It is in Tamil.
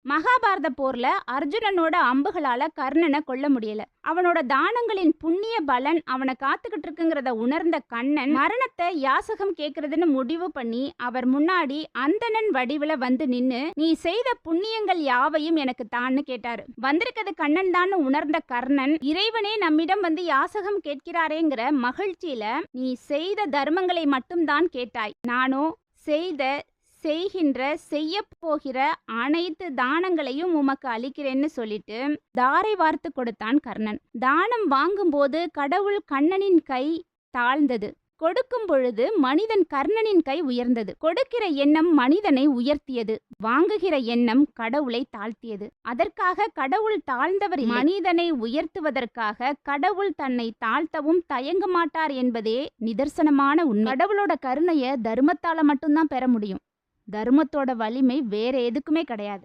மகாபாரத போர்ல அர்ஜுனனோட அம்புகளால கர்ணனை கொல்ல முடியல. அவனோட தானங்களின் புண்ணிய பலன் அவனை காத்துக்கிட்டு இருக்குங்கிறத உணர்ந்த கண்ணன் மரணத்தை யாசகம் கேட்கறதுன்னு முடிவு பண்ணி அவர் முன்னாடி அந்தணன் வடிவுல வந்து நின்னு, நீ செய்த புண்ணியங்கள் யாவையும் எனக்கு தான்னு கேட்டாரு. வந்திருக்கிறது கண்ணன் தான் உணர்ந்த கர்ணன், இறைவனே நம்மிடம் வந்து யாசகம் கேட்கிறாரேங்கிற மகிழ்ச்சியில, நீ செய்த தர்மங்களை மட்டும்தான் கேட்டாய், நானோ செய்கின்ற செய்ய போகிற அனைத்து தானங்களையும் உமக்கு அளிக்கிறேன்னு சொல்லிட்டு தாரை வார்த்து கொடுத்தான் கர்ணன். தானம் வாங்கும்போது கடவுள் கண்ணனின் கை தாழ்ந்தது, கொடுக்கும் பொழுது மனிதன் கர்ணனின் கை உயர்ந்தது. கொடுக்கிற எண்ணம் மனிதனை உயர்த்தியது, வாங்குகிற எண்ணம் கடவுளை தாழ்த்தியது. அதற்காக கடவுள் தாழ்ந்தவர், மனிதனை உயர்த்துவதற்காக கடவுள் தன்னை தாழ்த்தவும் தயங்க மாட்டார் என்பதே நிதர்சனமான உண்மை. கடவுளோட கருணைய தர்மத்தால மட்டும்தான் பெற முடியும். தர்மத்தோட வலிமை வேற எதுக்குமே கிடையாது.